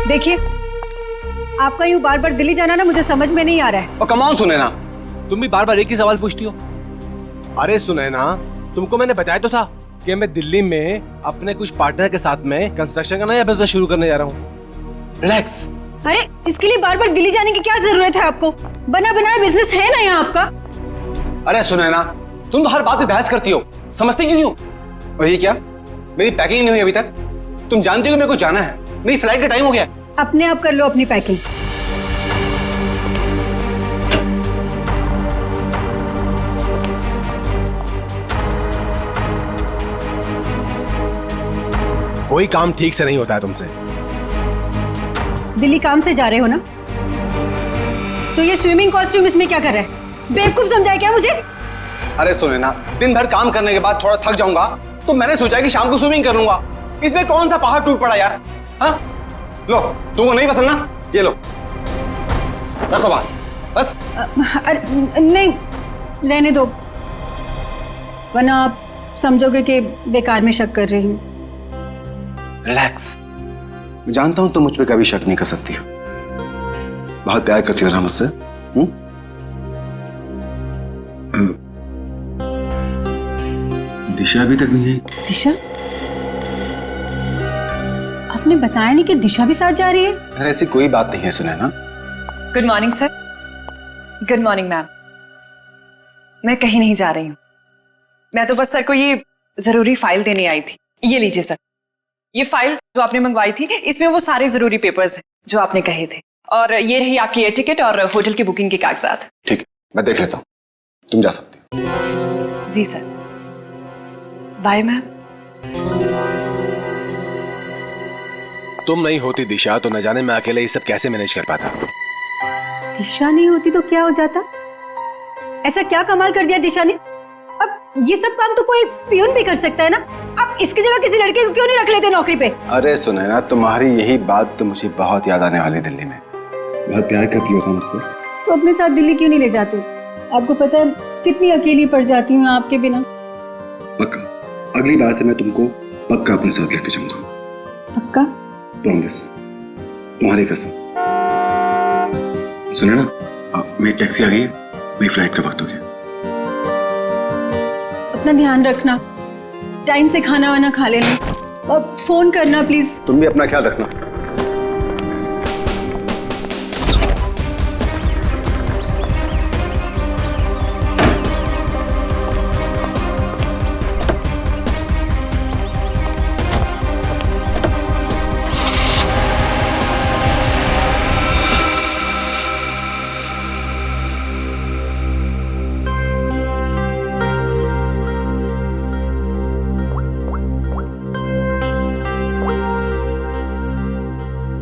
देखिए, आपका यूं बार बार दिल्ली जाना ना मुझे समझ में नहीं आ रहा है। और कम ऑन सुनैना, तुम भी बार बार एक ही सवाल पूछती हो। अरे सुनैना, तुमको मैंने बताया तो था कि मैं दिल्ली में अपने कुछ पार्टनर के साथ में कंस्ट्रक्शन का नया बिजनेस शुरू करने जा रहा हूँ। रिलैक्स। अरे इसके लिए बार बार दिल्ली जाने की क्या जरूरत है आपको? बना बनाया बिजनेस है ना यहाँ आपका। अरे सुनैना, तुम तो हर बात पे बहस करती हो, समझती क्यों नहीं हो? और ये क्या, मेरी पैकिंग नहीं हुई अभी तक? तुम जानती हो कि मेरे को जाना है, मेरी फ्लाइट का टाइम हो गया। अपने आप कर लो अपनी पैकिंग। कोई काम ठीक से नहीं होता है तुमसे। दिल्ली काम से जा रहे हो ना, तो ये स्विमिंग कॉस्ट्यूम इसमें क्या कर रहा है? बेवकूफ समझाए क्या मुझे? अरे सुनैना, दिन भर काम करने के बाद थोड़ा थक जाऊंगा तो मैंने सोचा कि शाम को स्विमिंग कर लूंगा। इसमें कौन सा पहाड़ टूट पड़ा यार? हाँ, लो, तुमको नहीं पसंद ना, ये लो, रखो बात, बस। अरे नहीं, रहने दो, वरना आप समझोगे कि बेकार में शक कर रही हूँ। रिलैक्स। मैं जानता हूं तुम मुझ पे कभी शक नहीं कर सकती हो, बहुत प्यार करती हो ना मुझसे। दिशा अभी तक नहीं आई। दिशा? आपने बताया नहीं कि दिशा भी साथ जा रही है? अरे ऐसी कोई बात नहीं है Sunaina. Good morning sir. Good morning ma'am. मैं कहीं नहीं जा रही हूँ, मैं तो बस सर को ये जरूरी फाइल देने आई थी। ये लीजिए सर, ये फाइल जो आपने मंगवाई थी, इसमें वो सारे जरूरी पेपर्स हैं जो आपने कहे थे, और ये रही आपकी एयर टिकट और होटल की बुकिंग के कागजात। ठीक है, मैं देख लेता हूँ, तुम जा सकती हो। जी सर, बाय मैम। तुम नहीं होती दिशा तो न जाने मैं अकेले ये सब कैसे मैनेज कर पाता। दिशा नहीं होती तो क्या हो जाता? ऐसा क्या कमाल कर दिया दिशा ने? अब ये सब काम तो कोई पियून भी कर सकता है ना। अब इसकी जगह किसी लड़के को क्यों नहीं रख लेते नौकरी पे? अरे सुनैना, तुम्हारी यही बात तो मुझे बहुत याद आने वाली दिल्ली में। बहुत प्यार करती हो मुझसे। तो अपने साथ दिल्ली क्यों नहीं ले जाते? आपको पता है कितनी अकेली पड़ जाती हूँ आपके बिना। पक्का, अगली बार से मैं तुमको पक्का अपने साथ लेके जाऊंगा। पक्का? प्रॉमिस, तुम्हारी कसम। सुनैना, मेरी टैक्सी आ गई है, मेरी फ्लाइट का वक्त हो गया। अपना ध्यान रखना, टाइम से खाना वाना खा लेना, और फोन करना प्लीज। तुम भी अपना ख्याल रखना।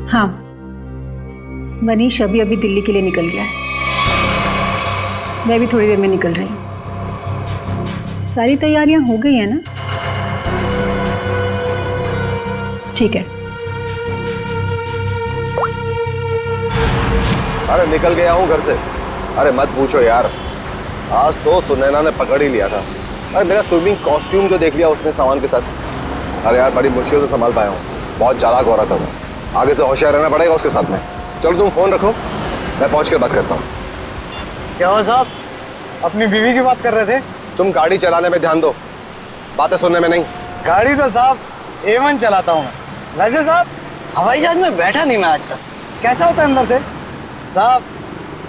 हाँ, मनीष अभी दिल्ली के लिए निकल गया है। मैं भी थोड़ी देर में निकल रही हूँ। सारी तैयारियां हो गई है ना? ठीक है। अरे निकल गया हूँ घर से। अरे मत पूछो यार, आज तो सुनैना ने पकड़ ही लिया था। अरे मेरा स्विमिंग कॉस्ट्यूम जो देख लिया उसने सामान के साथ। अरे यार बड़ी मुश्किल से संभाल पाया हूँ, बहुत चालाक औरत है वो। आगे से होशियार रहना पड़ेगा उसके साथ में। चलो तुम फोन रखो, मैं पहुंच कर बात करता हूँ। क्या हुआ साहब, अपनी बीवी की बात कर रहे थे? तुम गाड़ी चलाने में ध्यान दो, बातें सुनने में नहीं। गाड़ी तो साहब A1 चलाता हूँ मैं। वैसे साहब हवाई जहाज में बैठा नहीं मैं आज तक। कैसा होता है अंदर से? साहब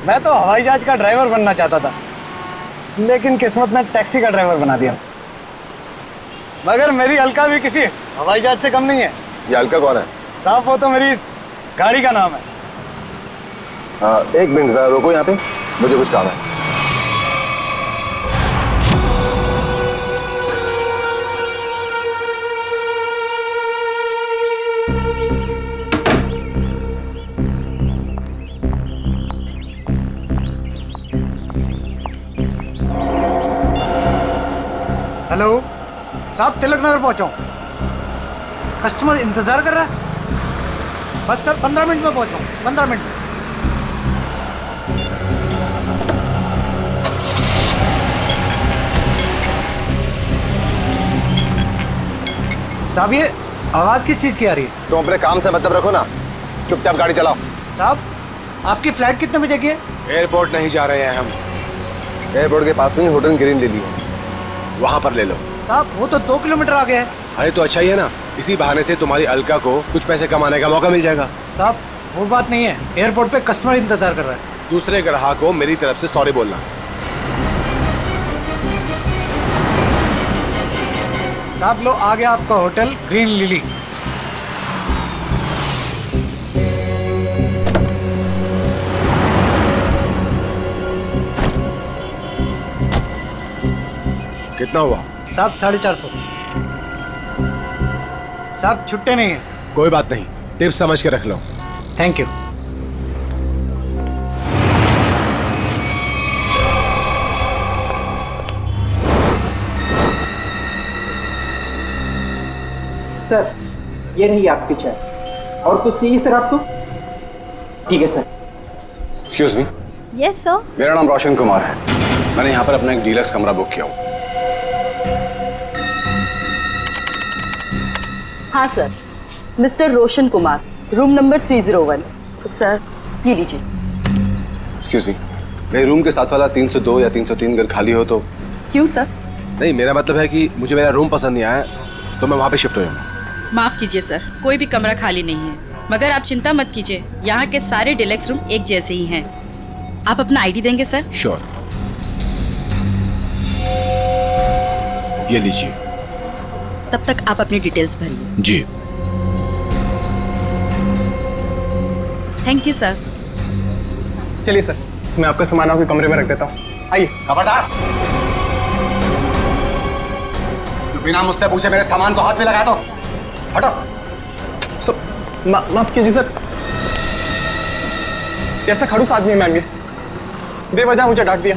मैं तो हवाई जहाज का ड्राइवर बनना चाहता था, लेकिन किस्मत ने टैक्सी का ड्राइवर बना दिया। मगर मेरी अलका भी किसी हवाई जहाज से कम नहीं है। ये अलका कौन है? साहब वो तो मेरी इस गाड़ी का नाम है। एक मिनट जरा रुको यहाँ पे, मुझे कुछ काम है। हेलो साहब, तिलक नगर पहुंचा हूँ। कस्टमर इंतजार कर रहा है। बस सर 15 मिनट में पहुंचा हूँ, 15 मिनट में। साहब ये आवाज किस चीज की आ रही है? तुम अपने काम से मतलब रखो ना। चुपचाप गाड़ी चलाओ। साहब आपकी फ्लाइट कितने बजे की है? एयरपोर्ट नहीं जा रहे हैं हम, एयरपोर्ट के पास में होटल ग्रीन ले लिया। वहां पर ले लो। साहब वो तो 2 किलोमीटर आगे है। अरे तो अच्छा ही है ना, इसी बहाने से तुम्हारी अलका को कुछ पैसे कमाने का मौका मिल जाएगा। साहब वो बात नहीं है, एयरपोर्ट पे कस्टमर इंतजार कर रहा है। दूसरे ग्राहक को मेरी तरफ से सॉरी बोलना। साहब लो आ गया आपका होटल ग्रीन लिली। कितना हुआ? साहब 450। साहब छुट्टे नहीं है। कोई बात नहीं, टिप्स समझ के रख लो। Thank you. सर ये रही आपकी चाय। और कुछ चाहिए सर आपको? ठीक है sir. Excuse me. Yes sir. मेरा नाम रोशन कुमार है। मैंने यहाँ पर अपना एक डीलक्स कमरा बुक किया हूँ। हाँ sir, mister Roshan Kumar, room number 301। Sir ये लीजिए। एक्सक्यूज मी, मेरे रूम के साथ वाला 302 या 303 अगर खाली हो तो? क्यों सर? नहीं, मेरा मतलब है कि मुझे मेरा रूम पसंद नहीं आया तो मैं वहाँ पे शिफ्ट हो जाऊँगा। माफ कीजिए सर, कोई भी कमरा खाली नहीं है, मगर आप चिंता मत कीजिए, यहाँ के सारे डिलक्स रूम एक जैसे ही हैं। आप अपना आईडी देंगे सर? श्योर। ये लीजिए। तब तक आप अपनी डिटेल्स भरिए। जी। Thank you sir. चलिए सर, मैं आपका सामान आपके कमरे में रख देता हूँ। आइए। खबरदार, तू बिना मुझसे पूछे मेरे सामान को हाथ में लगा दो। हटो। माफ कीजिए सर, कैसा खड़ूस आदमी है मैम ये, बेवजह मुझे डांट दिया।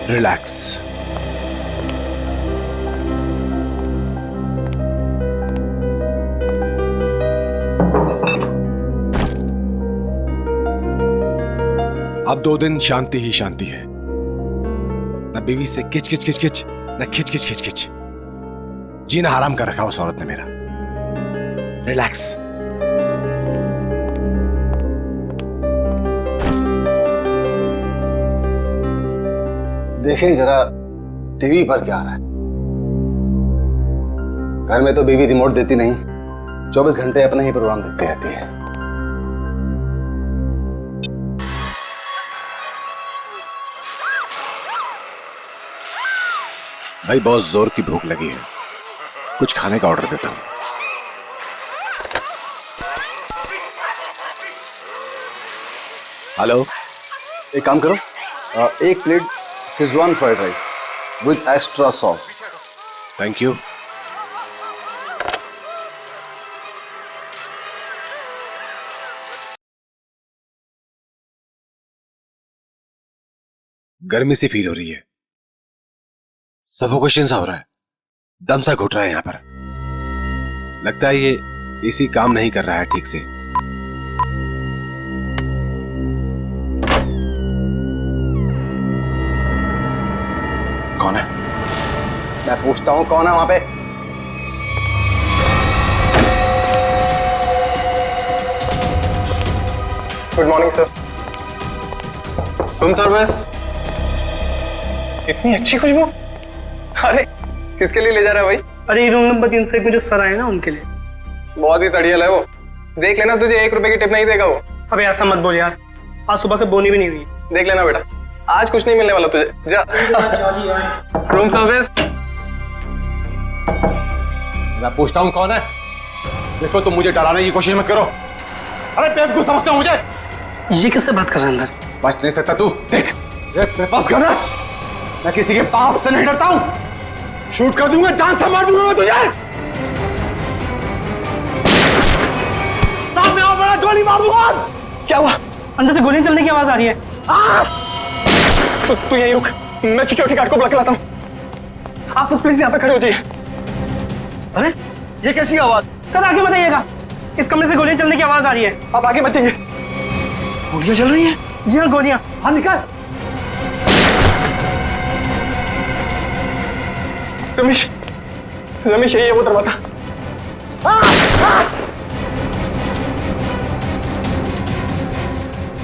रिलैक्स। अब 2 दिन शांति ही शांति है। न बीवी से किच किच किच किच, न खिच खिच खिच खिच। जीना हराम कर रखा उस औरत ने मेरा। रिलैक्स। देखिए जरा टीवी पर क्या आ रहा है। घर में तो बीवी रिमोट देती नहीं, 24 घंटे अपना ही प्रोग्राम देखती रहती है। भाई बहुत जोर की भूख लगी है, कुछ खाने का ऑर्डर देता हूं। हेलो, एक काम करो, 1 plate Schezwan fried rice with extra sauce. Thank you. गर्मी सी फील हो रही है, सफोकेशन सा हो रहा है, दम सा घुट रहा है यहां पर। लगता है ये एसी काम नहीं कर रहा है ठीक से। कौन है? मैं पूछता हूं कौन है वहां पे? Good morning sir. Room service. इतनी अच्छी खुशबू, अरे किसके लिए ले जा रहा है भाई? अरे रूम नंबर 301 में जो सर आए ना उनके लिए। बहुत ही सड़ियल है वो, देख लेना, तुझे 1 रुपए की टिप नहीं देगा वो। अबे ऐसा मत बोल यार, आज सुबह से बोनी भी नहीं हुई। देख लेना बेटा, आज कुछ नहीं मिलने वाला तुझे, जा। Room service. मैं पूछता हूं कौन है? देखो तुम मुझे डराने की कोशिश मत करो। अरे बेवकूफ समझते हो मुझे? ये किससे बात कर रहा है अंदर? बच नहीं सकता तू। देख, मेरे पास गन है, मैं किसी के बाप से नहीं डरता हूं। शूट कर दूंगा, जान से मार दूंगा मैं तुझे। सामने आओ, बड़ा गोली मार दूंगा। क्या हुआ? अंदर से गोलियां चलने की आवाज आ रही है। तू यहीं रुक, मैं सिक्योरिटी गार्ड को बुला के लाता हूँ। आप लोग प्लीज यहाँ पे खड़े हो जाइए। अरे ये कैसी आवाज? सर आगे बताइएगा, इस कमरे से गोलियां चलने की आवाज आ रही है। आप आगे मत जाइए। गोलियां चल रही हैं? जी हाँ, गोलियां। हाँ निकाल। रमेश, रमेश यही है वो दरवाजा।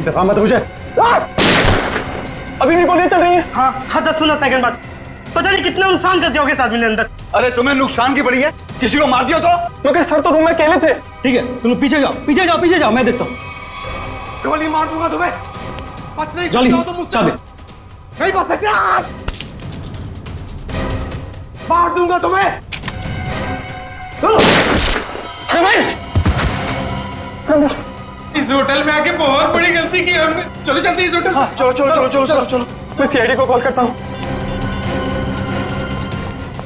दफा मत मुझे। अभी भी गोलियां चल रही हैं। हाँ हाँ, 10-15 सेकंड बाद। पता नहीं कितना नुकसान कर दिया होगा इस आदमी ने अंदर। अरे तुम्हें नुकसान की पड़ी है, किसी को मार दिया तो? मगर सर तो रूम में अकेले थे। ठीक है, तुम पीछे जाओ, पीछे जाओ, पीछे जाओ, मैं देखता हूँ। गोली मार दूंगा तुम्हें। बच नहीं सकते तो चाबी नहीं बच सकते। मार दूंगा तुम्हें। रमेश, इस होटल में आके बहुत बड़ी गलती की हमने। चलो चलते इस होटल। हाँ, चलो चलो चलो चलो चलो चलो। मैं सीआईडी को कॉल करता हूँ।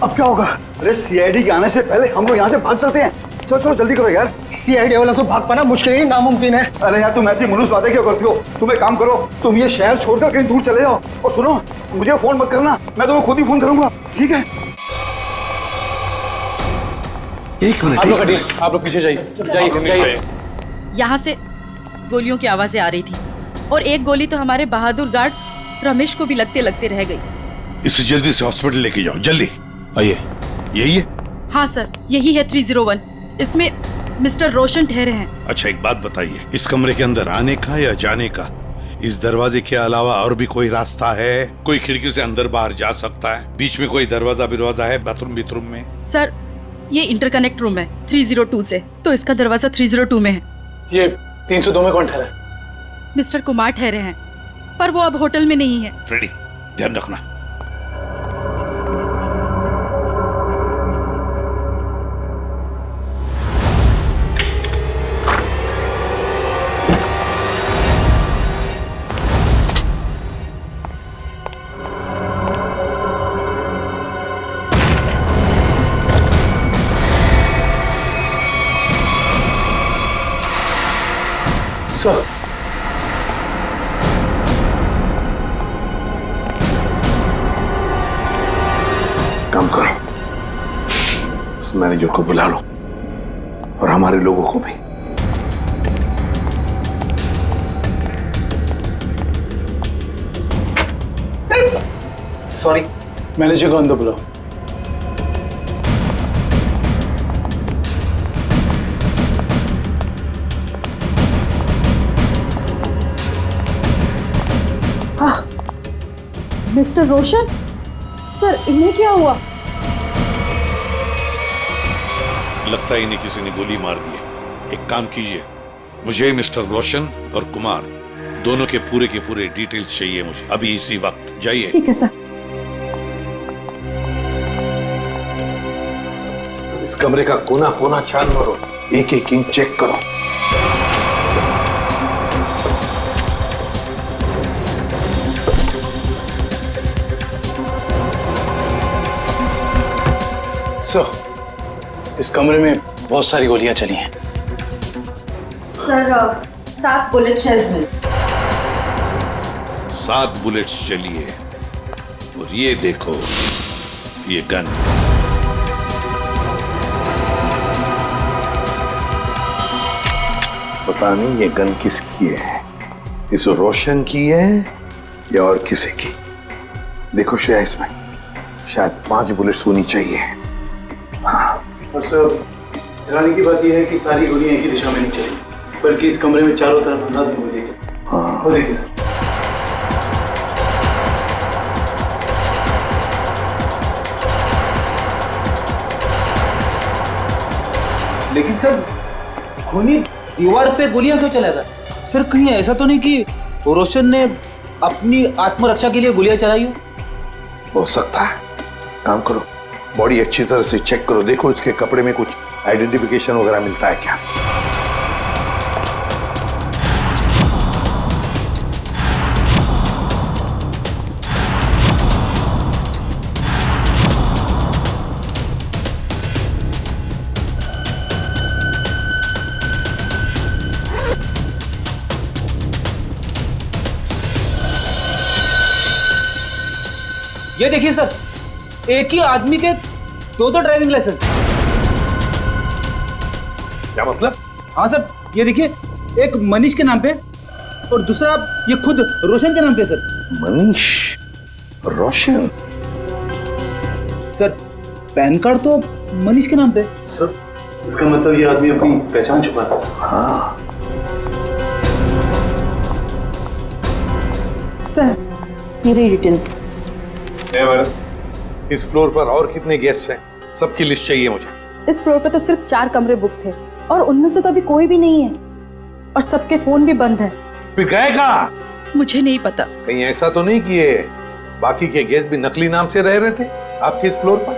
अब क्या होगा? अरे सीआईडी के आने से पहले हम लोग यहाँ से भाग चलते हैं। चलो चलो जल्दी करो यार। सीआईडी वाला तो भाग पाना मुश्किल ही नामुमकिन है। अरे यार तुम ऐसी मुलूस बातें क्यों करती हो? तुम एक काम करो, तुम ये शहर छोड़कर कहीं दूर चले जाओ। और सुनो, मुझे फोन मत करना, मैं तुम्हें खुद ही फोन करूंगा, ठीक है? एक मिनट, आप लोग हटिए, आप लोग पीछे जाइए। यहाँ से गोलियों की आवाजें आ रही थी और एक गोली तो हमारे बहादुर गार्ड रमेश को भी लगते लगते रह गई। इसे जल्दी से हॉस्पिटल लेके जाओ, जल्दी। आइए। यही है? हाँ सर, यही है 301। इसमें मिस्टर रोशन ठहरे हैं। अच्छा एक बात बताइए, इस कमरे के अंदर आने का या जाने का इस दरवाजे के अलावा और भी कोई रास्ता है? कोई खिड़की से अंदर बाहर जा सकता है? बीच में कोई दरवाजा है बाथरूम में? सर ये इंटरकनेक्ट रूम है 302 से, तो इसका दरवाजा 302 में है। ये 302 में कौन ठहरा है? मिस्टर कुमार ठहरे हैं, पर वो अब होटल में नहीं है। फ्रेडी, ध्यान रखना। सर, काम करो, उस मैनेजर को बुला लो और हमारे लोगों को भी। सॉरी, मैनेजर को अंदर बुलाओ। मिस्टर रोशन, सर इन्हें क्या हुआ? लगता है इन्हें किसी ने गोली मार दी है। एक काम कीजिए, मुझे मिस्टर रोशन और कुमार दोनों के पूरे डिटेल्स चाहिए मुझे अभी इसी वक्त। जाइए। ठीक है सर। इस कमरे का कोना कोना छान मारो, एक एक इंच चेक करो। सर, इस कमरे में बहुत सारी गोलियां चली हैं। सर 7 बुलेट शेल्स मिले। 7 बुलेट्स चली है। और ये देखो, ये गन। पता नहीं ये गन किसकी है, इस रोशन की है या और किसी की। देखो श्रेया, इसमें शायद 5 बुलेट्स होनी चाहिए। और सर, हैरानी की बात यह है कि सारी गोलियां एक ही दिशा में नहीं चली, बल्कि इस कमरे में चारों तरफ अंदाज में गोलियां चली। हाँ। और देखिए सर, लेकिन सर खूनी दीवार पे गोलियां क्यों चलाएगा? सर कहीं ऐसा तो नहीं कि रोशन ने अपनी आत्मरक्षा के लिए गोलियां चलाई हो सकता है। काम करो, बॉडी अच्छी तरह से चेक करो, देखो इसके कपड़े में कुछ आइडेंटिफिकेशन वगैरह मिलता है क्या। ये देखिए सर, एक ही आदमी के दो ड्राइविंग लाइसेंस। क्या मतलब? हाँ सर, ये देखिए, एक मनीष के नाम पे और दूसरा ये खुद रोशन के नाम पे सर। मनीष रोशन? सर पैन कार्ड तो मनीष के नाम पे। सर इसका मतलब ये आदमी अपनी पहचान छुपाता था। हाँ। सर मेरी डिटेल्स। इस फ्लोर पर और कितने गेस्ट हैं? सबकी लिस्ट चाहिए मुझे। इस फ्लोर पे तो सिर्फ 4 कमरे बुक थे और उनमें से तो अभी कोई भी नहीं है और सबके फोन भी बंद है। फिर गए कहाँ? मुझे नहीं पता। कहीं ऐसा तो नहीं कि ये बाकी के गेस्ट भी नकली नाम से रह रहे थे आपके इस फ्लोर पर?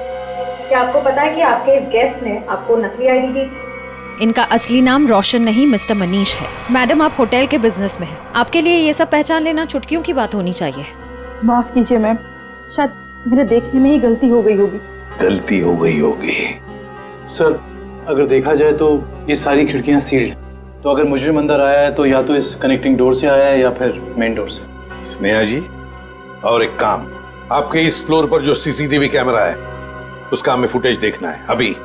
क्या आपको पता है कि आपके इस गेस्ट ने आपको नकली आईडी दी थी? इनका असली नाम रोशन नहीं मिस्टर मनीष है। मैडम आप होटल के बिजनेस में हैं, आपके लिए ये सब पहचान लेना चुटकियों की बात होनी चाहिए। माफ कीजिए मैम, शायद मेरे देखने में ही गलती हो गई होगी। गलती हो गई होगी। सर अगर देखा जाए तो ये सारी खिड़कियां सील्ड हैं, तो अगर मुजरिम अंदर आया है तो या तो इस कनेक्टिंग डोर से आया है या फिर मेन डोर से। स्नेहा जी, और एक काम, आपके इस फ्लोर पर जो सीसीटीवी कैमरा है उसका हमें फुटेज देखना है अभी।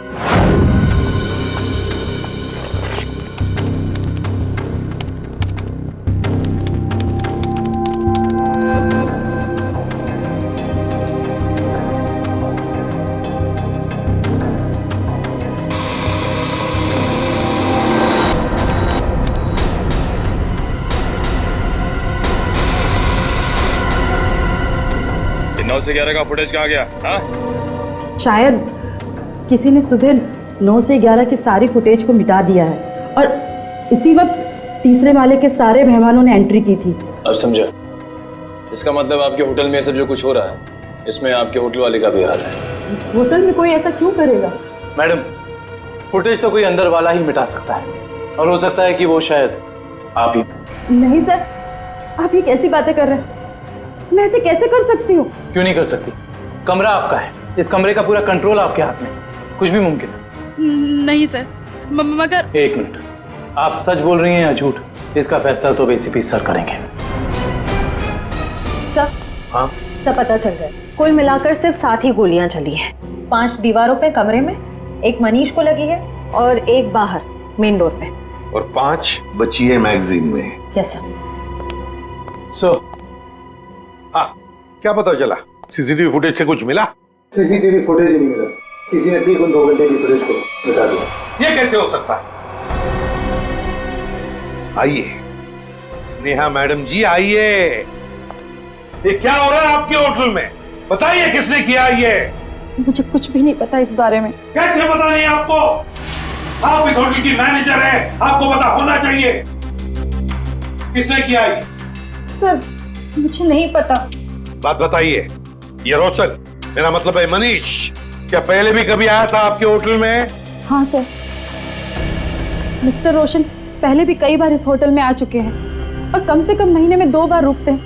से 11 का फुटेज कहाँ गया? हाँ? शायद किसी ने सुबह 9 से 11 की सारी फुटेज को मिटा दिया है और इसी वक्त तीसरे माले के सारे मेहमानों ने एंट्री की थी। अब समझा। इसका मतलब आपके होटल में सब जो कुछ हो रहा है इसमें आपके होटल वाले का भी हाथ है। होटल में कोई ऐसा क्यों करेगा? मैडम फुटेज तो कोई अंदर वाला ही मिटा सकता है और हो सकता है कि वो शायद आप ही। नहीं सर, आप ये कैसी बातें कर रहे हैं? मैं ऐसे कैसे कर सकती हूँ? क्यों नहीं कर सकती? कमरा आपका है, इस कमरे का पूरा कंट्रोल आपके हाथ में, कुछ भी मुमकिन है। नहीं सर, मगर। एक मिनट, आप सच बोल रही हैं या झूठ? इसका फैसला तो एसीपी सर करेंगे। सर, हाँ सब पता चल गया। कुल मिलाकर सिर्फ 7 ही गोलियां चली हैं। 5 दीवारों पे कमरे में, एक मनीष को लगी है और एक बाहर मेन डोर पे, और 5 बची है मैगजीन में। Yes sir. सो हाँ, क्या पता चला? सीसीटीवी फुटेज से कुछ मिला? सीसीटीवी फुटेज ही नहीं मिला सर, किसी ने ठीक उन 2 घंटे की फुटेज को मिटा दिया। ये कैसे हो सकता है? आइए स्नेहा मैडम जी, आइए। ये क्या हो रहा है आपके होटल में? बताइए किसने किया ये? मुझे कुछ भी नहीं पता इस बारे में। कैसे पता नहीं आपको? आप इस होटल की मैनेजर है, आपको पता होना चाहिए। किसने किया ये? सर मुझे नहीं पता। बात बताइए। ये रोशन, मेरा मतलब है मनीष, क्या पहले भी कभी आया था आपके होटल में? हाँ सर, मिस्टर रोशन पहले भी कई बार इस होटल में आ चुके हैं और कम से कम महीने में 2 बार रुकते हैं,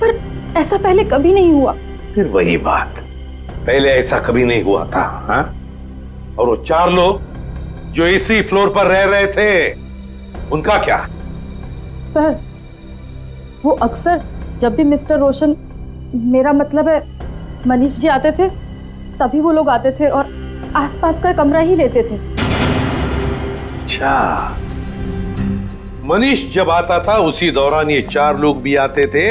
पर ऐसा पहले कभी नहीं हुआ। फिर वही बात, पहले ऐसा कभी नहीं हुआ था। हाँ? और वो 4 लोग जो इसी फ्लोर पर रह रहे थे, उनका क्या? सर वो अक्सर जब भी मिस्टर रोशन, मेरा मतलब है मनीष जी आते थे, तभी वो लोग आते थे और आसपास का कमरा ही लेते थे। अच्छा, मनीष जब आता था उसी दौरान ये 4 लोग भी आते थे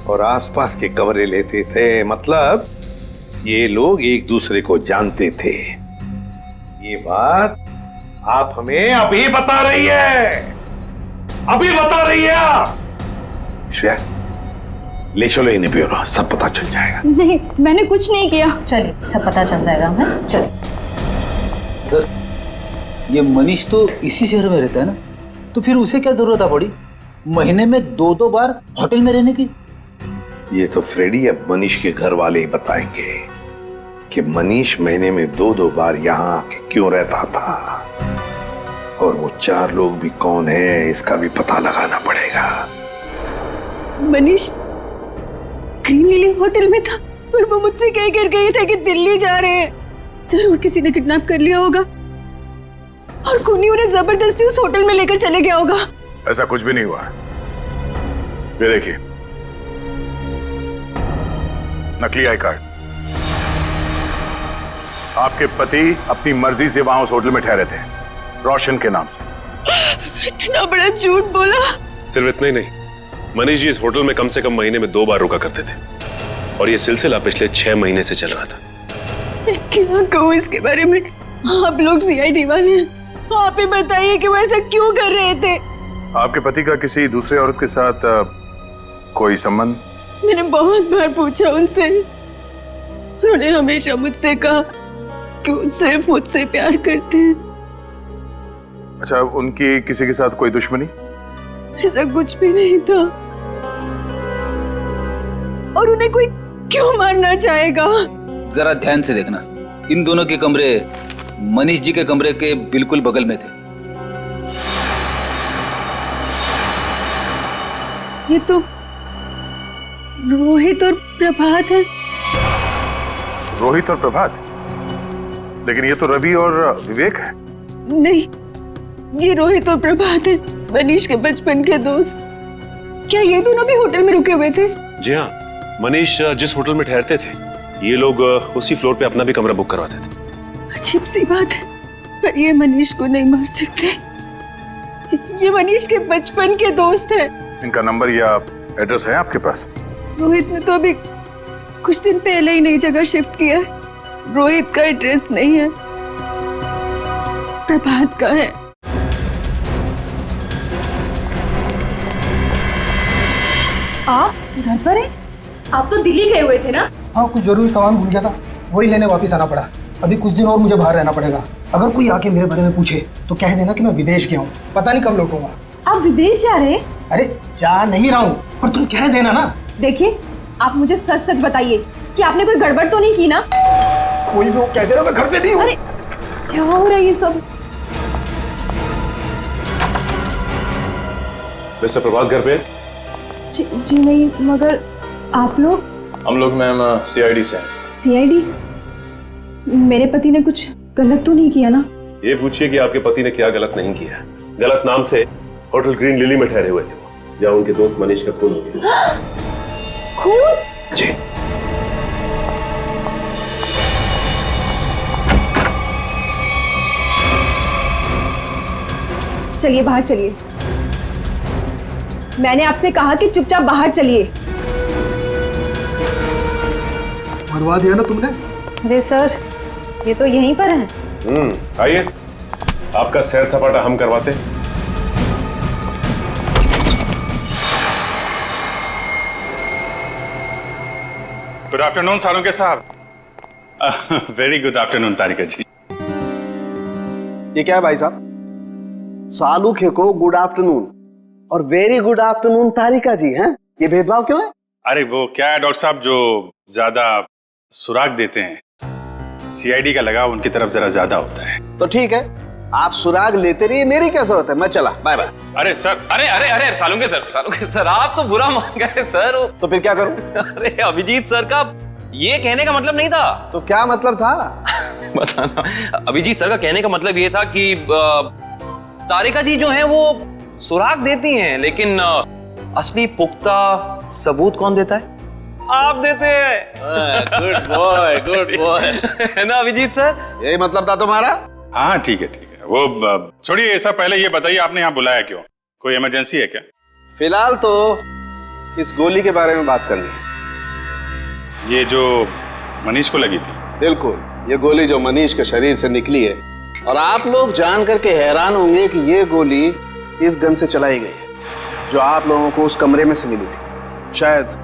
और आसपास के कमरे लेते थे। मतलब ये लोग एक दूसरे को जानते थे। ये बात आप हमें अभी बता रही है, अभी बता रही है आप। श्रेया, ले चलो इन्हें ब्यूरो, सब पता चल जाएगा। नहीं, मैंने कुछ नहीं किया। चलिए, सब पता चल जाएगा हमें। चलिए। सर ये मनीष तो इसी शहर में रहता है ना, तो फिर उसे क्या जरूरत पड़ी महीने में 2-2 बार होटल में रहने की? ये तो फ्रेडी अब मनीष के घर वाले ही बताएंगे कि मनीष महीने में 2-2 बार यहाँ आके क्यों रहता था, और वो 4 लोग भी कौन है इसका भी पता लगाना पड़ेगा। मनीष ग्रीन लिली होटल में था और वो मुझसे कह कर गए थे कि दिल्ली जा रहे हैं। जरूर किसी ने किडनैप कर लिया होगा और खूनी उन्हें जबरदस्ती उस होटल में लेकर चले गया होगा। ऐसा कुछ भी नहीं हुआ। ये देखिए, नकली आई कार्ड। आपके पति अपनी मर्जी से वहां उस होटल में ठहरे थे, रोशन के नाम से। इतना बड़ा झूठ बोला। सिर्फ इतना ही नहीं, मनीष जी इस होटल में कम से कम महीने में 2 बार रुका करते थे और ये सिलसिला पिछले 6 महीने से चल रहा था। क्या कहूँ इसके बारे में? आप लोग सीआईडी वाले हैं, आप ही बताइए कि वो ऐसा क्यों कर रहे थे। आपके पति का किसी दूसरे औरत के साथ कोई संबंध? मैंने बहुत बार पूछा उनसे, उन्होंने हमेशा मुझसे कहा कि वो सिर्फ मुझसे प्यार करते हैं। अच्छा, उनकी किसी के साथ कोई दुश्मनी? ऐसा कुछ भी नहीं था। और उन्हें कोई क्यों मारना चाहेगा? जरा ध्यान से देखना, इन दोनों के कमरे मनीष जी के कमरे के बिल्कुल बगल में थे। ये तो रोहित और प्रभात है। रोहित और प्रभात? लेकिन ये तो रवि और विवेक है। नहीं, ये रोहित और प्रभात है, मनीष के बचपन के दोस्त। क्या ये दोनों भी होटल में रुके हुए थे? जी हाँ, मनीष जिस होटल में ठहरते थे ये लोग उसी फ्लोर पे अपना भी कमरा बुक करवाते थे। अजीब सी बात है, पर ये मनीष को नहीं मार सकते। ये मनीष के बचपन के दोस्त हैं। इनका नंबर या एड्रेस है आपके पास? रोहित ने तो अभी कुछ दिन पहले ही नई जगह शिफ्ट किया है। रोहित का एड्रेस नहीं है, प्रभात का है। आप घर पर हैं? आप तो दिल्ली गए हुए थे ना? हाँ, कुछ जरूरी सामान भूल गया था, वही लेने वापस आना पड़ा। अभी कुछ दिन और मुझे बाहर रहना पड़ेगा। अगर कोई आके मेरे बारे में पूछे तो कह देना कि मैं विदेश गया हूँ, पता नहीं कब लौटूंगा। आप विदेश जा रहे हैं? अरे जा नहीं रहा हूँ, पर तुम कह देना ना। देखिए, आप मुझे सच सच बताइए कि आपने कोई गड़बड़ तो नहीं की ना? कोई भी वो कह देना मैं घर पे नहीं हूँ। अरे क्या हो रहा है ये सब? मिस्टर प्रभात घर पे? जी नहीं, मगर आप लोग? हम लोग मैम सीआईडी से हैं। सीआईडी? मेरे पति ने कुछ गलत तो नहीं किया ना? ये पूछिए कि आपके पति ने क्या गलत नहीं किया। गलत नाम से होटल ग्रीन लिली में ठहरे हुए थे वो, जहाँ उनके दोस्त मनीष का खून हो गया। खून? जी। चलिए बाहर चलिए। मैंने आपसे कहा कि चुपचाप बाहर चलिए। मरवा दिया ना तुमने? अरे सर, ये तो यहीं पर है। आइए, आपका सैर सपाटा हम करवाते। गुड आफ्टरनून सालुंके साहब। वेरी गुड आफ्टरनून तारिका जी। ये क्या है भाई साहब? सालुखे को गुड आफ्टरनून और वेरी गुड आफ्टरनून तारिका जी हैं? ये भेदभाव क्यों है? अरे वो क्या है डॉक्टर साहब, जो ज्यादा सुराग देते हैं, सीआईडी का लगाव उनकी तरफ जरा ज्यादा होता है। तो ठीक है, आप सुराग लेते रहिए, मेरी क्या जरूरत है, मैं चला, बाय बाय। अरे सर, अरे अरे अरे सालुंके सर आप तो बुरा मान गए सर। तो फिर क्या करूं? अरे अभिजीत सर का ये कहने का मतलब नहीं था। तो क्या मतलब था? बताना। अभिजीत सर का कहने का मतलब ये था कि तारिका जी जो हैं वो सुराग देती हैं, लेकिन असली पुख्ता सबूत कौन देता है? आप देते हैं। गुड बॉय है ना अभिजीत सर? यही मतलब था तुम्हारा? हाँ ठीक है ठीक है। वो छोड़िए ये सब, पहले ये बताइए आपने यहाँ बुलाया क्यों? कोई इमरजेंसी है क्या? फिलहाल तो इस गोली के बारे में बात करनी है। ये जो मनीष को लगी थी? बिल्कुल, ये गोली जो मनीष के शरीर से निकली है, और आप लोग जान करके हैरान होंगे कि ये गोली इस गन से चलाई गई है जो आप लोगों को उस कमरे में से मिली थी। शायद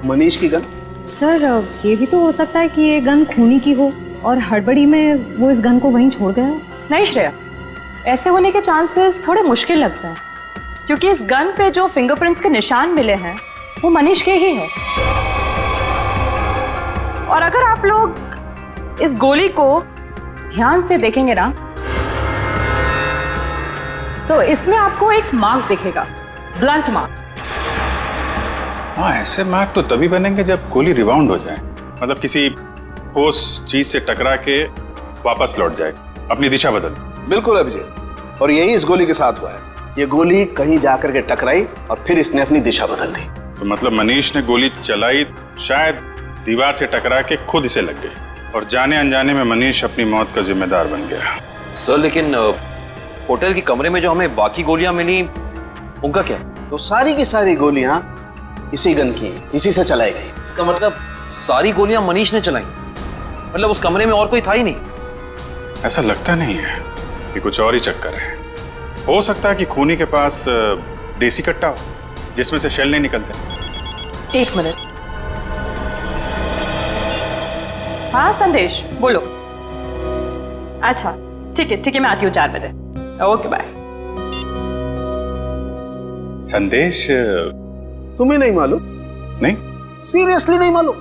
मनीष की गन। सर, ये भी तो हो सकता है कि ये गन खूनी की हो और हड़बड़ी में वो इस गन को वहीं छोड़ गया हो। नहीं श्रेया, ऐसे होने के चांसेस थोड़े मुश्किल लगता है, क्योंकि इस गन पे जो फिंगरप्रिंट्स के निशान मिले हैं वो मनीष के ही है। और अगर आप लोग इस गोली को ध्यान से देखेंगे ना, तो इसमें आपको एक मार्क दिखेगा, ब्लंट मार्क। हाँ, ऐसे मार्क तो तभी बनेंगे जब गोली रिबाउंड हो जाए, मतलब किसी ठोस चीज से टकरा के वापस लौट जाए, अपनी दिशा बदल। बिल्कुल अभिजीत, और यही इस गोली के साथ हुआ है। ये गोली कहीं जाकर के टकराई और फिर इसने अपनी दिशा बदल दी। तो मतलब मनीष ने गोली चलाई शायद दीवार से टकरा के खुद इसे लग गई और जाने अनजाने में मनीष अपनी मौत का जिम्मेदार बन गया। सर लेकिन होटल के कमरे में जो हमें बाकी गोलियां मिली उनका क्या? तो सारी की सारी गोलियां इसी गन की हैं, इसी से चलाई गई। इसका मतलब सारी गोलियां मनीष ने चलाई? मतलब उस कमरे में और कोई था ही नहीं? ऐसा लगता नहीं है कि कुछ और ही चक्कर है। हो सकता है कि खूनी के पास देसी कट्टा हो जिसमें से शेल नहीं निकलते। 1 मिनट। हाँ संदेश बोलो। अच्छा ठीक है मैं आती हूँ 4 बजे। Okay bye. संदेश तुम्हें नहीं मालूम? नहीं, सीरियसली नहीं मालूम?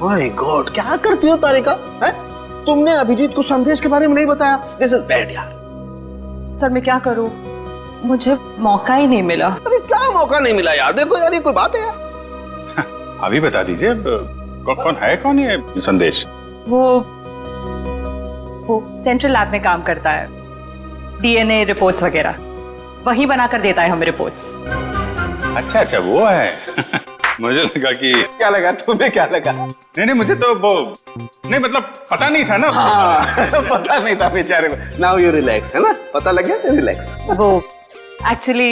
माय गॉड, क्या करती हो तारिका? है? तुमने अभिजीत को संदेश के बारे में नहीं बताया। दिस इज बैड यार। सर मैं क्या करूँ, मुझे मौका ही नहीं मिला। अरे क्या मौका नहीं मिला यार? देखो यार ये कोई बात है यार? अभी बता दीजिए कौन है संदेश? वो सेंट्रल लैब में काम करता है, डीएनए रिपोर्ट्स वगैरह वही बनाकर देता है हमें रिपोर्ट्स। अच्छा वो है। मुझे लगा कि क्या लगा तुम्हें? क्या लगा? नहीं मुझे तो वो नहीं, मतलब पता नहीं था ना। पता नहीं था बेचारे को। नाउ यू रिलैक्स, है ना? पता लग गया तो रिलैक्स। वो एक्चुअली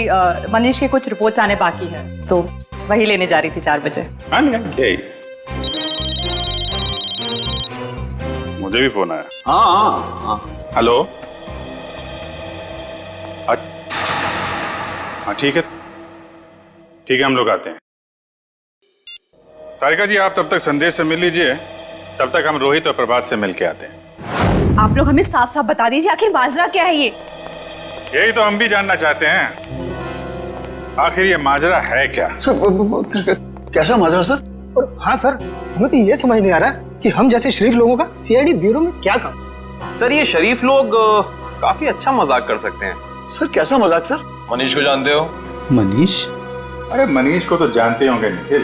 मनीष के कुछ रिपोर्ट्स आने बाकी है तो वही लेने जा रही थी 4 बजे। हाँ मुझे भी फोन आया। हाँ हेलो। हाँ ठीक है हम लोग आते हैं। तारिका जी आप तब तक संदेश से मिल लीजिए, तब तक हम रोहित और प्रभात से मिल के आते हैं। आप लोग हमें साफ साफ बता दीजिए आखिर माजरा क्या है ये? यही तो हम भी जानना चाहते हैं, आखिर ये माजरा है क्या? सर कैसा माजरा सर? और हाँ सर, हमें तो ये समझ नहीं आ रहा कि हम जैसे शरीफ लोगों का सीआईडी ब्यूरो में क्या काम? सर ये शरीफ लोग काफी अच्छा मजाक कर सकते हैं। सर कैसा मजाक सर? मनीष को जानते हो? मनीष? अरे मनीष को तो जानते होंगे निखिल,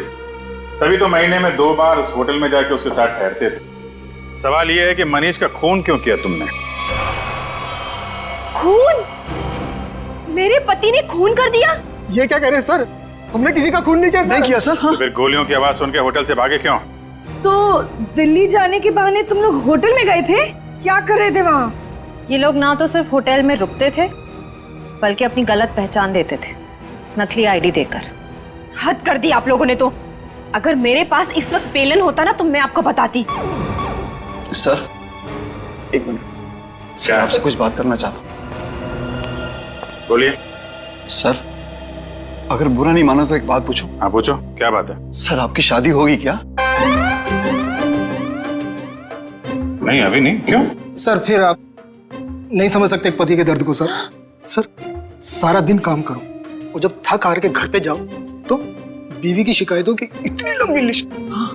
तभी तो महीने में 2 बार उस होटल में जाके उसके साथ ठहरते थे। सवाल यह है कि मनीष का खून क्यों किया तुमने? खून? मेरे पति ने खून कर दिया? ये क्या कह रहे हैं सर? हमने किसी का खून नहीं किया सर। नहीं किया सर। हाँ? तो फिर गोलियों की आवाज सुन के होटल से भागे क्यों? तो दिल्ली जाने के बहाने तुम लोग होटल में गए थे? क्या कर रहे थे वहाँ? ये लोग ना तो सिर्फ होटल में रुकते थे बल्कि अपनी गलत पहचान देते थे नकली आईडी देकर। हद कर दी आप लोगों ने तो। अगर मेरे पास इस वक्त पेलन होता ना तो मैं आपको बताती। सर 1 मिनट, सर आपसे कुछ बात करना चाहता हूँ। बोलिए। सर अगर बुरा नहीं माना तो एक बात पूछूं? हाँ पूछो, क्या बात है? सर आपकी शादी होगी क्या? नहीं अभी नहीं। क्यों? सर फिर आप नहीं समझ सकते एक पति के दर्द को। सर सारा दिन काम करो और जब थक हार के घर पे जाओ तो बीवी की शिकायतों की इतनी लंबी लिस्ट। हाँ।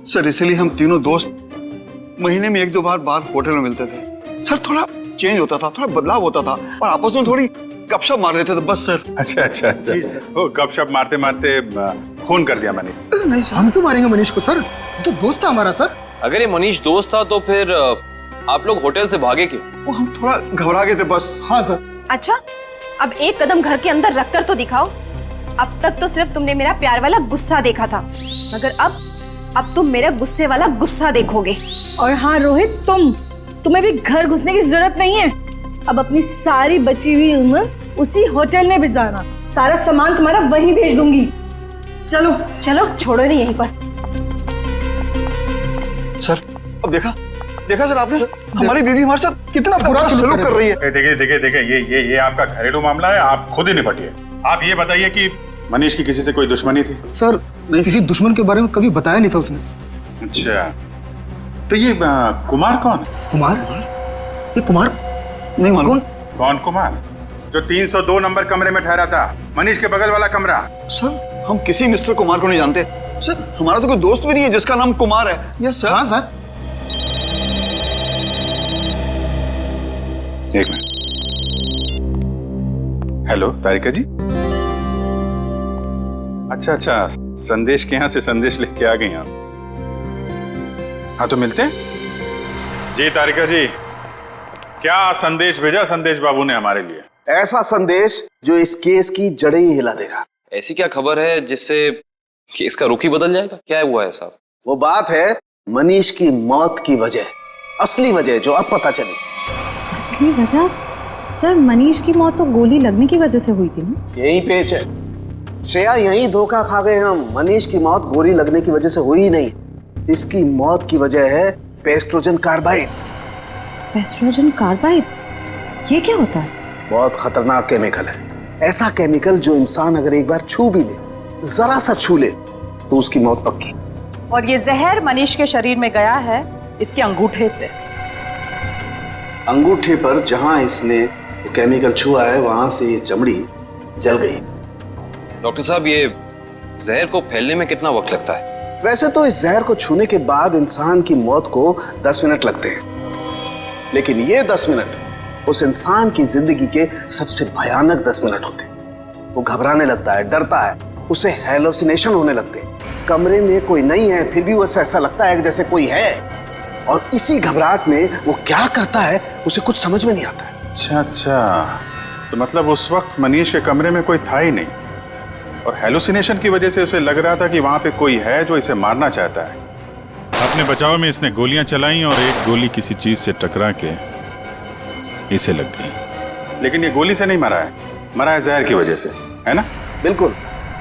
सर इसलिए हम तीनों दोस्त महीने में 1-2 बार बाहर होटल में मिलते थे। सर थोड़ा चेंज होता था, थोड़ा बदलाव होता था और आपस में थोड़ी गपशप मार लेते थे बस सर। अच्छा जी सर। वो गपशप मारते मारते खून कर दिया मैंने। नहीं सर, हम क्यों मारेंगे मनीष को सर? तो दोस्त था हमारा सर। अगर ये मनीष दोस्त था तो फिर आप लोग होटल से भागे क्यों? वो हम थोड़ा घबरा गए थे बस। हाँ सर। अच्छा अब एक कदम घर के अंदर रखकर तो दिखाओ। अब तक तो सिर्फ तुमने मेरा प्यार वाला गुस्सा देखा था, मगर अब तुम मेरा गुस्से वाला गुस्सा देखोगे। और हाँ रोहित, तुम्हें भी घर घुसने की जरूरत नहीं है। अब अपनी सारी बची हुई उम्र उसी होटल में बिताना। सारा सामान तुम्हारा वहीं भेज दूंगी। चलो चलो, छोड़ो नहीं यहीं पर। सर अब देखा सर आपने? हमारी बीवी हमारे साथ कितना बुरा सलूक कर रही है। देखिए ये आपका घरेलू मामला है, आप खुद ही निपटिए। आप ये बताइए कि मनीष की किसी से कोई दुश्मनी थी? सर नहीं, किसी दुश्मन के बारे में कभी बताया नहीं था उसने। अच्छा तो ये कुमार कौन है? कुमार? ये कुमार नहीं मालूम। कौन कुमार? जो 302 नंबर कमरे में ठहरा था, मनीष के बगल वाला कमरा। सर हम किसी मिस्टर कुमार को नहीं जानते। सर हमारा तो कोई दोस्त भी नहीं है जिसका नाम कुमार है। Yes sir. हाँ सर। एक मिनट। हेलो तारिका जी। अच्छा संदेश के यहाँ से संदेश लिख के आ गई आप? हाँ तो मिलते हैं। जी तारिका जी, क्या संदेश भेजा संदेश बाबू ने हमारे लिए? ऐसा संदेश जो इस केस की जड़ें ही हिला देगा। ऐसी क्या खबर है जिससे केस का रुख ही बदल जाएगा? क्या हुआ है साहब? वो बात है मनीष की मौत की वजह, असली वजह जो अब पता चली। असली वजह? सर मनीष की मौत तो गोली लगने की वजह से हुई थी ना? यही पेच है श्रेया, यही धोखा खा गए हम। मनीष की मौत गोली लगने की वजह से हुई ही नहीं, इसकी मौत की वजह है पेस्ट्रोजन कार्बाइड। पेस्ट्रोजन कार्बाइड? ये क्या होता है? बहुत खतरनाक केमिकल है, ऐसा केमिकल जो इंसान अगर एक बार छू भी ले, जरा सा छू ले, तो उसकी मौत पक्की। और ये जहर मनीष के शरीर में गया है इसके अंगूठे से। अंगूठे पर जहां इसने वो केमिकल छुआ है वहां से ये चमड़ी जल गई। डॉक्टर साहब, ये जहर को फैलने में कितना वक्त लगता है? वैसे तो इस जहर को छूने के बाद इंसान की मौत को 10 मिनट लगते हैं, लेकिन ये 10 मिनट उस इंसान की जिंदगी के सबसे भयानक 10 मिनट होते हैं। वो घबराने लगता है, डरता है, उसे हैलुसिनेशन होने लगते हैं। कमरे में कोई नहीं है फिर भी उसे ऐसा लगता है जैसे कोई है, और इसी घबराहट में वो क्या करता है उसे कुछ समझ में नहीं आता है। अच्छा, तो मतलब उस वक्त मनीष के कमरे में कोई था ही नहीं, और हेलुसिनेशन की वजह से उसे लग रहा था कि वहां पे कोई है जो इसे मारना चाहता है। अपने बचाव में इसने गोलियां चलाई और एक गोली किसी चीज से टकरा के इसे लग गई। लेकिन ये गोली से नहीं मरा है जहर की वजह से, है ना? बिल्कुल।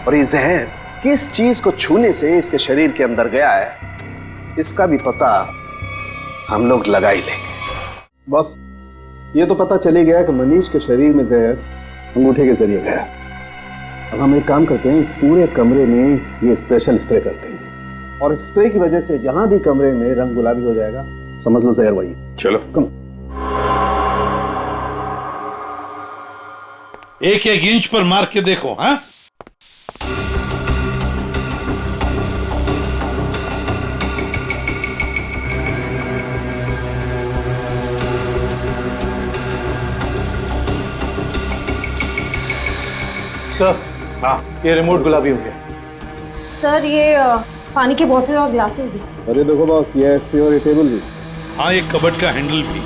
और ये जहर किस चीज को छूने से इसके शरीर के अंदर गया है, इसका भी पता हम लोग लगा ही लेंगे। बस ये तो पता चली गया कि मनीष के शरीर में जहर अंगूठे के जरिए गया। अब हम एक काम करते हैं, इस पूरे कमरे में ये स्पेशल स्प्रे करते हैं, और स्प्रे की वजह से जहां भी कमरे में रंग गुलाबी हो जाएगा, समझ लो जहर वही। चलो कम। एक एक इंच पर मार के देखो। हाँ, सर, हाँ, ये रिमोट गुलाबी हो गया। सर ये पानी की बोतल और ग्लासेस भी। अरे देखो बॉस, ये एस्ट्रे और ये टेबल भी। हाँ, एक कबर्ड का हैंडल भी।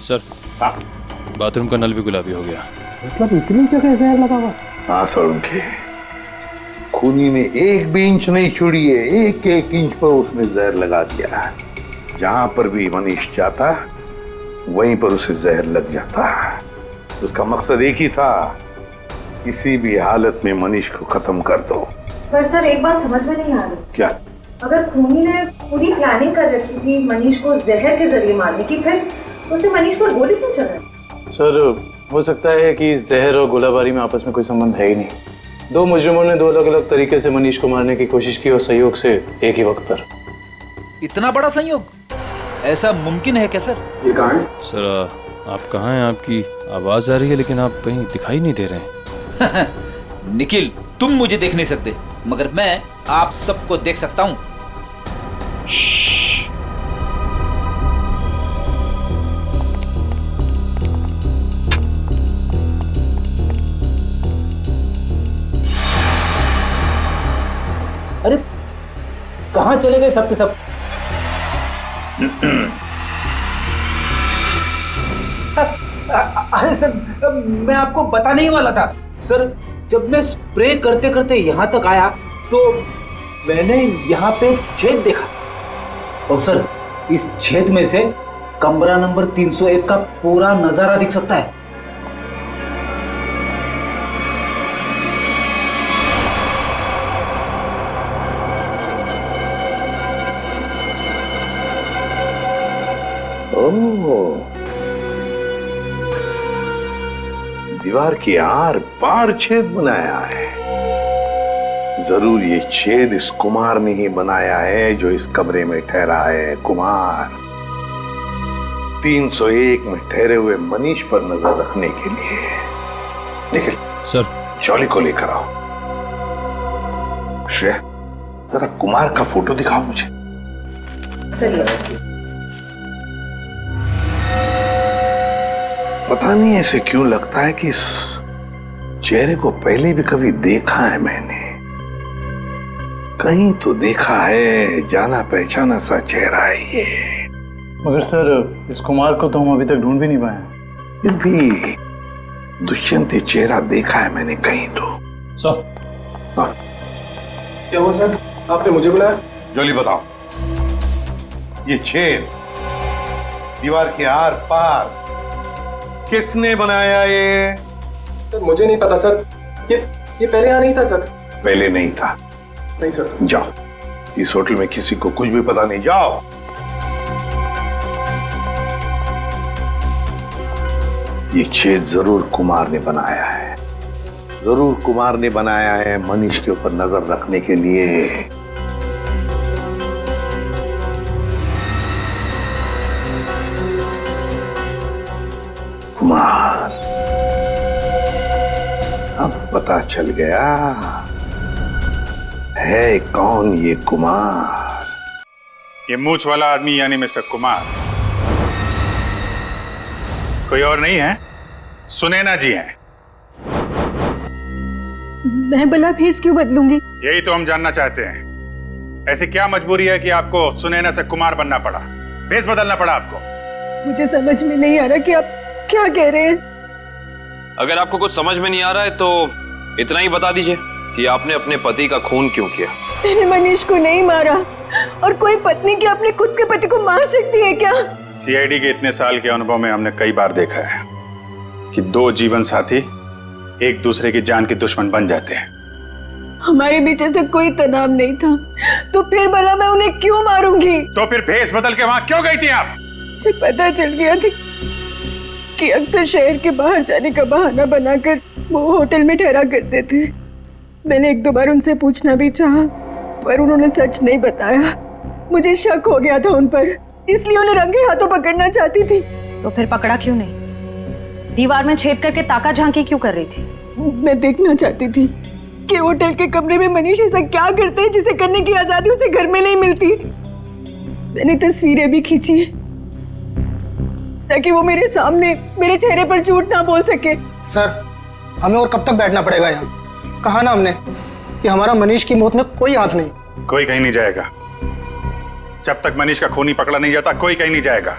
सर, हाँ, बाथरूम का नल भी गुलाबी हो गया। मतलब इतनी जगह जहर लगा हुआ? हाँ सर, उनके खूनी ने एक भी इंच नहीं छोड़ी है, एक एक इंच पर उसने जहर लगा दिया। जहां पर भी मनीष जाता वहीं पर उसे जहर लग जाता। उसका मकसद एक ही था, किसी भी हालत में मनीष को खत्म कर दो। पर सर एक बात समझ में नहीं आ रही। क्या? अगर खूनी ने पूरी प्लानिंग कर रखी थी मनीष को जहर के जरिए मारने की, फिर उसे मनीष पर गोली क्यों चलाई? सर, हो सकता है कि जहर और गोलाबारी में आपस में कोई संबंध है ही नहीं। दो मुजरिमों ने दो अलग अलग तरीके से मनीष को मारने की कोशिश की और संयोग से एक ही वक्त पर। इतना बड़ा संयोग ऐसा मुमकिन है क्या सर? ये कहाँ है? सर, आप कहाँ हैं? आपकी आवाज आ रही है लेकिन आप कहीं दिखाई नहीं दे रहे हैं। निखिल, तुम मुझे देख नहीं सकते, मगर मैं आप सबको देख सकता हूं। अरे कहाँ चले गए सब के सब? अरे सर, मैं आपको बताने ही वाला था सर। जब मैं स्प्रे करते करते यहाँ तक आया तो मैंने यहाँ पे छेद देखा, और सर इस छेद में से कमरा नंबर 301 का पूरा नजारा दिख सकता है। ओह, दीवार के आर पार छेद बनाया है। जरूर ये छेद इस कुमार ने ही बनाया है जो इस कमरे में ठहरा है। कुमार 301 में ठहरे हुए मनीष पर नजर रखने के लिए। निखिल सर, चौली को लेकर आओ। श्रेया, जरा कुमार का फोटो दिखाओ मुझे। पता नहीं ऐसे क्यों लगता है कि इस चेहरे को पहले भी कभी देखा है मैंने, कहीं तो देखा है, जाना पहचाना सा चेहरा है ये। मगर सर, इस कुमार को तो हम अभी तक ढूंढ भी नहीं पाए। फिर भी दुष्यंत चेहरा देखा है मैंने कहीं तो। सर, हाँ। क्या हुआ सर? आपने मुझे बुलाया? जोली बताओ, ये छेद दीवार के आर पार किसने बनाया ये? सर मुझे नहीं पता सर, ये पहले यहाँ नहीं था सर। पहले नहीं था? नहीं सर। जाओ, इस होटल में किसी को कुछ भी पता नहीं, जाओ। ये छेद जरूर कुमार ने बनाया है, जरूर कुमार ने बनाया है मनीष के ऊपर नजर रखने के लिए। कुमार, अब पता चल गया है कौन ये कुमार। ये मूंछ वाला आदमी यानी मिस्टर कुमार कोई और नहीं है, सुनैना जी हैं। मैं भला भेस क्यों बदलूंगी? यही तो हम जानना चाहते हैं, ऐसी क्या मजबूरी है कि आपको सुनैना से कुमार बनना पड़ा, भेस बदलना पड़ा आपको? मुझे समझ में नहीं आ रहा कि आप क्या कह रहे हैं। अगर आपको कुछ समझ में नहीं आ रहा है तो इतना ही बता दीजिए कि आपने अपने पति का खून क्यों किया। मैंने मनीष को नहीं मारा, और कोई पत्नी क्या अपने खुद के पति को मार सकती है क्या? सीआईडी के इतने साल के अनुभव में हमने कई बार देखा है कि दो जीवन साथी एक दूसरे की जान के दुश्मन बन जाते हैं। हमारे बीच ऐसा कोई तनाव नहीं था, तो फिर भला मैं उन्हें क्यों मारूंगी? तो फिर भेस बदल के वहां क्यों गई थी आप? मुझे पता चल गया था कि अक्सर शहर के बाहर जाने का बहाना बनाकर वो होटल में ठहरा करते थे। मैंने एक दो बार उनसे पूछना भी चाहा, पर उन्होंने सच नहीं बताया। मुझे शक हो गया था उन पर, इसलिए उन्हें रंगे हाथों पकड़ना चाहती थी। तो फिर पकड़ा क्यों नहीं? दीवार में छेद करके ताका झांकी क्यों कर रही थी? मैं देखना चाहती थी कि होटल के कमरे में मनीष ऐसा क्या करते हैं जिसे करने की आजादी उसे घर में नहीं मिलती। मैंने तस्वीरें भी खींची ताकि वो मेरे सामने मेरे चेहरे पर झूठ ना बोल सके। सर, हमें और कब तक बैठना पड़ेगा यहाँ? कहा ना हमने कि हमारा मनीष की मौत में कोई हाथ नहीं। कोई कहीं नहीं जाएगा, जब तक मनीष का खूनी पकड़ा नहीं जाता कोई कहीं नहीं जाएगा।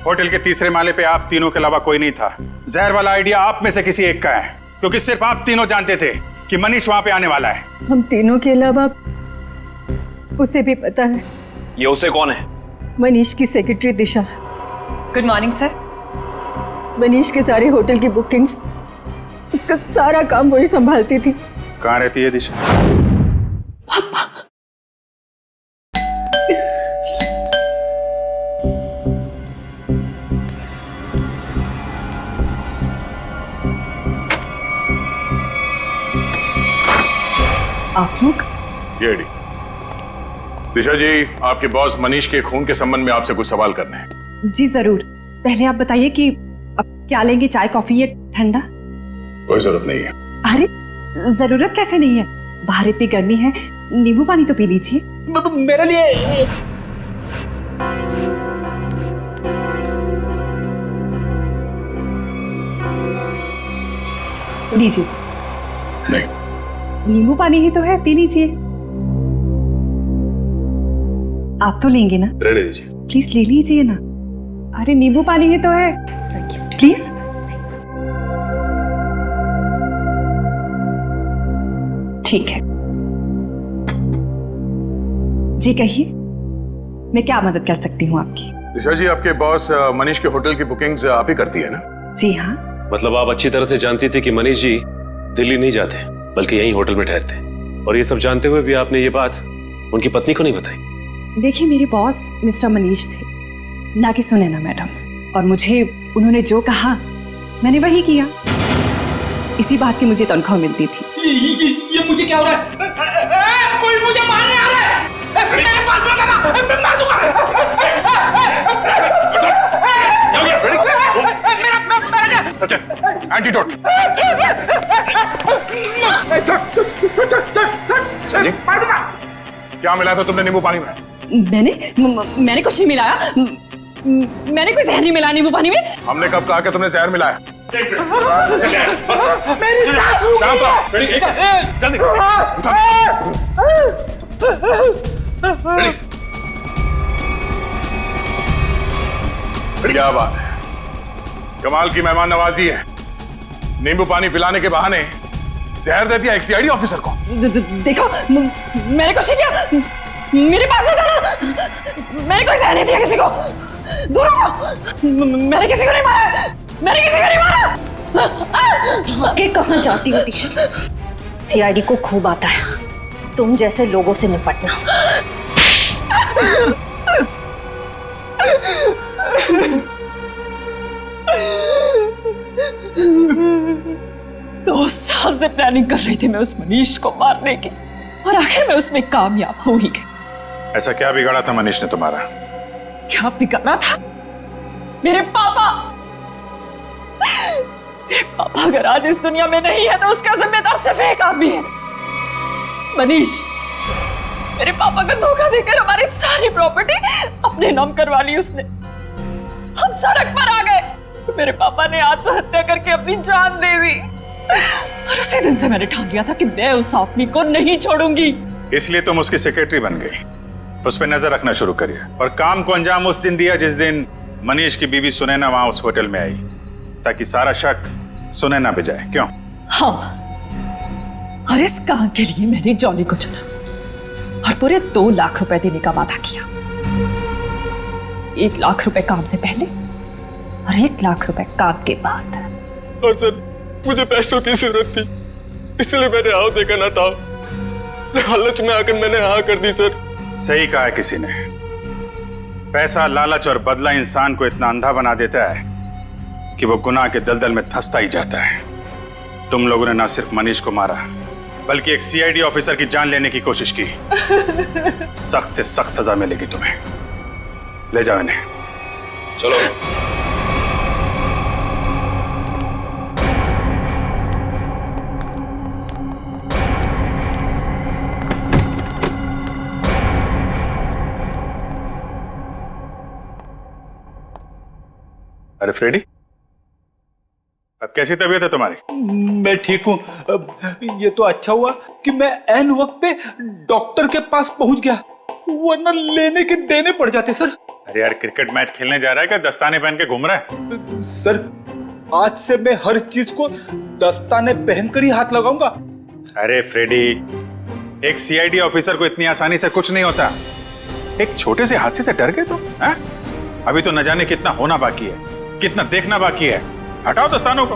होटल के तीसरे माले पे आप तीनों के अलावा कोई नहीं था। जहर वाला आइडिया आप में से किसी एक का है, क्योंकि सिर्फ आप तीनों जानते थे कि मनीष वहां पे आने वाला है। हम तीनों के अलावा उसे भी पता है। ये उसे कौन है? मनीष की secretary Disha. Good morning sir. Manish के सारे होटल की बुकिंग्स, उसका सारा काम वही संभालती थी। कहाँ रहती है दिशा? आप लोग? सीआईडी। दिशा जी, आपके बॉस मनीष के खून के संबंध में आपसे कुछ सवाल करने हैं। जी जरूर। पहले आप बताइए कि अब क्या लेंगे, चाय कॉफी या ठंडा? कोई जरूरत नहीं है। अरे जरूरत कैसे नहीं है, बाहर इतनी गर्मी है, नींबू पानी तो पी लीजिए। मेरे लिए लीजिए सर। नहीं, नींबू पानी ही तो है, पी लीजिए। आप तो लेंगे ना? रहने दीजिए। प्लीज ले लीजिए ना। अरे नींबू पानी ही तो है, प्लीज। ठीक है जी, कहिए मैं क्या मदद कर सकती हूँ आपकी? दिशा जी, आपके बॉस मनीष के होटल की बुकिंग्स आप ही करती है ना? जी हाँ। मतलब आप अच्छी तरह से जानती थी कि मनीष जी दिल्ली नहीं जाते बल्कि यहीं होटल में ठहरते, और ये सब जानते हुए भी आपने ये बात उनकी पत्नी को नहीं बताई? देखिए, मेरे बॉस मिस्टर मनीष थे, ना कि सुनैना मैडम, और मुझे उन्होंने जो कहा मैंने वही किया। इसी बात की मुझे तनख्वाह मिलती थी। ये मुझे क्या हो रहा है? कोई मुझे मारने आ रहा है। मेरे पास मत आना, मैं मार दूंगा। अच्छा, एंटीडोट। संजय, मार दूंगा। क्या मिलाया था तुमने नींबू पानी में? मैंने कुछ नहीं मिलाया। मैंने कोई जहर नहीं मिलाया नींबू पानी में। हमने कब कहा कि तुमने जहर मिलाया? जल्दी क्या बात है, कमाल की मेहमान नवाजी है। नींबू पानी पिलाने के बहाने जहर दे दिया एक सीआईडी ऑफिसर को। देखो मैंने कुछ नहीं किया, मेरे पास में था ना, मैंने कोई जहर नहीं दिया किसी को, दूर हो, मैंने किसी को नहीं मारा, मैंने किसी को नहीं मारा। आगे कहाँ जाती हो दिशा? सीआईडी को खूब आता है तुम जैसे लोगों से निपटना। दो साल से प्लानिंग कर रही थी मैं उस मनीष को मारने की, और आखिर में उसमें कामयाब हो ही गई। ऐसा क्या बिगाड़ा था मनीष ने तुम्हारा? क्या बिगाड़ा था? मेरे पापा अगर आज इस दुनिया में नहीं है तो उसका जिम्मेदार सिर्फ एक आदमी है, मनीष। मेरे पापा को धोखा देकर हमारी सारी प्रॉपर्टी अपने नाम करवा ली उसने। हम सड़क पर आ गए तो मेरे पापा ने आत्महत्या करके अपनी जान दे दी, और उसी दिन से मैंने ठान लिया था कि मैं उस आदमी को नहीं छोड़ूंगी। इसलिए तुम उसकी सेक्रेटरी बन गई, उस पर नजर रखना शुरू करिए, और काम को अंजाम उस दिन दिया जिस दिन मनीष की बीवी सुनैना वहां उस होटल में आई, ताकि सारा शक सुनैना पे जाए। क्यों? हाँ, और इस काम के लिए मैंने जॉली को चुना और पूरे 2 लाख रुपए देने का वादा किया। 1 लाख रुपए काम से पहले और 1 लाख रुपए काम के बाद। और सर मुझे पैसों की जरूरत थी, इसलिए मैंने आओ देखा ना था, लालच में आकर मैंने हाँ कर दी सर। सही कहा है किसी ने, पैसा, लालच और बदला इंसान को इतना अंधा बना देता है कि वो गुनाह के दलदल में धंसता ही जाता है। तुम लोगों ने ना सिर्फ मनीष को मारा, बल्कि एक सीआईडी ऑफिसर की जान लेने की कोशिश की। सख्त से सख्त सजा मिलेगी तुम्हें। ले जाओ इन्हें। चलो। अरे फ्रेडी, अब कैसी तबीयत है तुम्हारी? मैं ठीक हूँ। ये तो अच्छा हुआ कि मैं ऐन वक्त पे डॉक्टर के पास पहुंच गया, वरना लेने के देने पड़ जाते सर। अरे यार, क्रिकेट मैच खेलने जा रहा है क्या दस्ताने पहन के घूम रहा है? सर आज से मैं हर चीज को दस्ताने पहनकर ही हाथ लगाऊंगा। अरे फ्रेडी, एक सीआईडी ऑफिसर को इतनी आसानी से कुछ नहीं होता। एक छोटे से हादसे से डर गए तुम? अभी तो न जाने कितना होना बाकी है, कितना देखना बाकी है। हटाओ दस्तानों को।